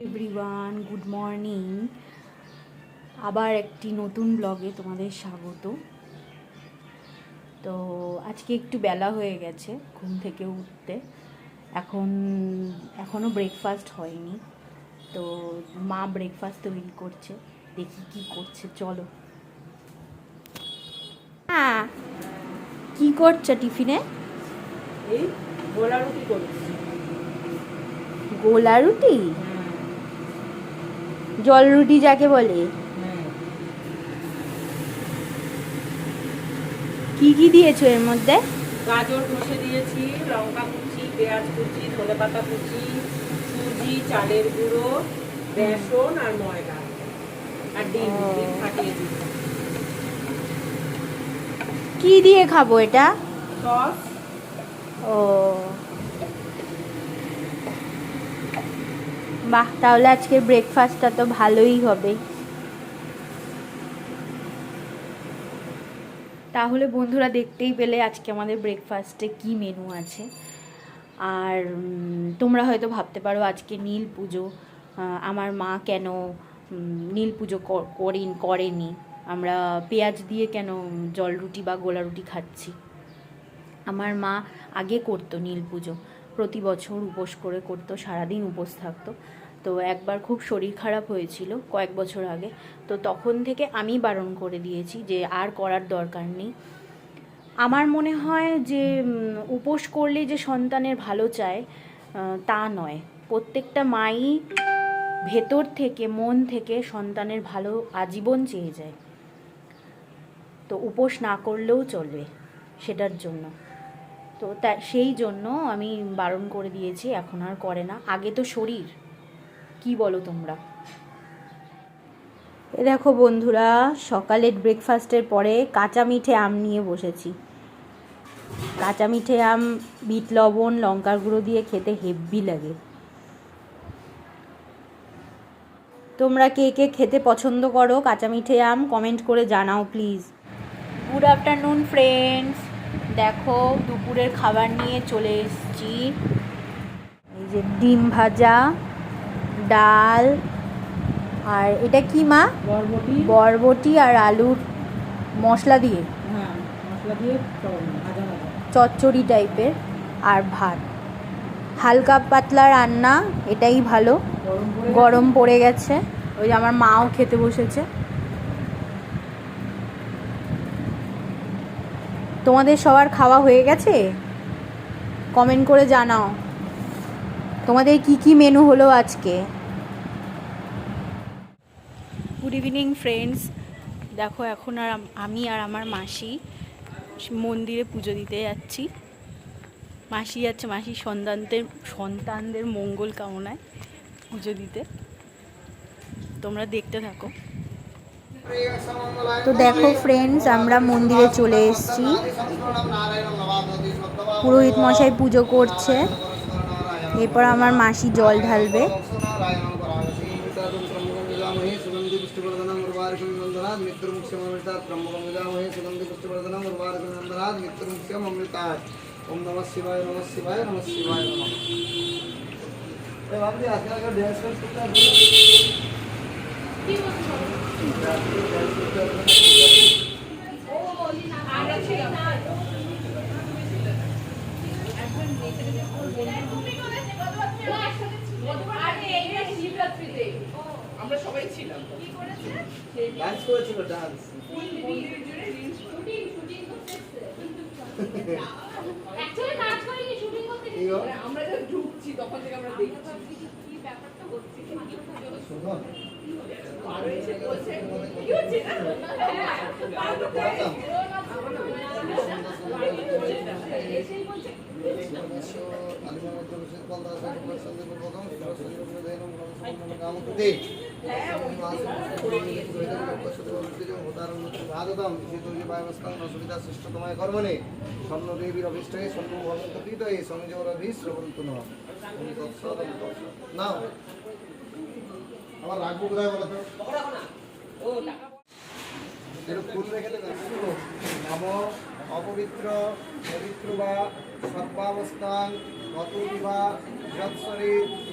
Everyone, good morning. আবার একটি নতুন ব্লগে তোমাদের স্বাগত। তো আজকে একটু বেলা হয়ে গেছে ঘুম থেকে উঠতে। এখনও ব্রেকফাস্ট হয়নি। তো মা ব্রেকফাস্ট তৈরি করছে, দেখি কি করছে। চলো। হ্যাঁ, কি করছে টিফিনে? এই গোলা রুটি করছি। গোলা রুটি, জল রুটি যাকে বলে। কি কি দিয়েছো এর মধ্যে? গাজর কষে দিয়েছি, লঙ্কা কুচি, পেঁয়াজ কুচি, ধনেপাতা কুচি, সুজি, চালের গুঁড়ো, বেসন আর ময়দা আর ডিম ফাটিয়ে দিয়েছি। কি দিয়ে খাবো এটা? সস। ও বাহ, তাহলে আজকের ব্রেকফাস্টটা তো ভালোই হবে। তাহলে বন্ধুরা, দেখতেই পেলে আজকে আমাদের ব্রেকফাস্টে কি মেনু আছে। আর তোমরা হয়তো ভাবতে পারো আজকে নীল পুজো, আমার মা কেন নীল পুজো করেনি, আমরা পেঁয়াজ দিয়ে কেন জল রুটি বা গোলা রুটি খাচ্ছি। আমার মা আগে করতো নীল পুজো, প্রতি বছর উপোস করে করতো, সারাদিন উপোস থাকতো। তো একবার খুব শরীর খারাপ হয়েছিল কয়েক বছর আগে, তো তখন থেকে আমি বারণ করে দিয়েছি যে আর করার দরকার নেই। আমার মনে হয় যে উপোস করলে যে সন্তানের ভালো চায় তা নয়। প্রত্যেকটা মাই ভেতর থেকে, মন থেকে সন্তানের ভালো আজীবন চেয়ে যায়। তো উপোস না করলেও চলবে সেটার জন্য। তো সেই জন্য আমি বারণ করে দিয়েছি, এখন আর করে না। আগে তো শরীর, কি বলো তোমরা? এ দেখো বন্ধুরা, সকালের ব্রেকফাস্টের পরে কাঁচা মিঠে আম নিয়ে বসেছি। কাঁচা মিঠে আম বিট লবণ লঙ্কার গুঁড়ো দিয়ে খেতে হেব্বি লাগে। তোমরা কে কে খেতে পছন্দ করো কাঁচা মিঠে আম, কমেন্ট করে জানাও প্লিজ। Good afternoon friends. দেখো দুপুরের খাবার নিয়ে চলে এসেছি। এই যে ডিম ভাজা, ডাল, আর এটা কি মা? বরবটি। বরবটি আর আলুর মশলা দিয়ে, হ্যাঁ, মশলা দিয়ে ভাজা ভাজা চচ্চড়ি টাইপের, আর ভাত। হালকা পাতলা রান্না, এটাই ভালো। গরম পড়ে গেছে। ওই যে আমার মাও খেতে বসেছে। তোমাদের সবার খাওয়া হয়ে গেছে? কমেন্ট করে জানাও তোমাদের কি কি মেনু হলো আজকে। Good evening friends. দেখো এখন আমি আর আমার মাসি মন্দিরে পুজো দিতে যাচ্ছি। মাসি যাচ্ছে মাসির সন্তানদের মঙ্গল কামনায় পুজো দিতে। তোমরা দেখতে থাকো। তো দেখো ফ্রেন্ডস, আমরা মন্দিরে চলে এসেছি। পুরোহিত মশাই পুজো করছে, এরপর আমার মাসি জল ঢালবে। ओम नमः शिवाय नमः शिवाय नमः शिवाय नमः। ए बाबू आजकल का डांस करता है। ओ बोली ना आगे ছিল না। এখন নেচে নেচে তুমি কোথায় কত ছিল? আরে এইটা শিবরাত্রিতে আমরা সবাই ছিলাম। কি করেছে? ডান্স করেছিল, ডান্স। মন্দিরের জুড়ে রিলস শুটিং করতেছে। অ্যাকচুয়ালি নাচ করিনি, শুটিং করতে গেছি। আমরা যখন ঢুকছি তখন থেকে আমরা দেখছি কি ব্যাপারটা হচ্ছে। শুনো আর এসে বলছে কি হচ্ছে না, আর তো করে এসেই বলছে সুবিধা কর্মণে স্বর্ণ দেবীর অভিষ্টে স্বর্ণ ভবন্ত এই সংযোগরভিশ্রবন্ত না। আমার রাখবো কোথায় বলো তো? ফুল রেখে দেবেন। নম অপবিত্র পবিত্র বা সর্বাবস্থান গত বিবাহ যৎসরে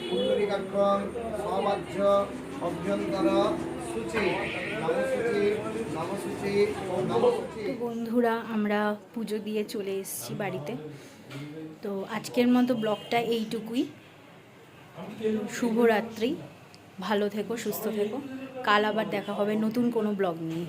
পুণ্ডরীকাক্ষং সমাজ্য অভ্যন্তর সূচি নমসূচি নমসূচি নমসূচি। তো বন্ধুরা আমরা পুজো দিয়ে চলে এসেছি বাড়িতে। তো আজকের মতো ব্লগটা এইটুকুই। শুভরাত্রি, ভালো থেকো, সুস্থ থেকো। কাল আবার দেখা হবে নতুন কোনো ব্লগ নিয়ে।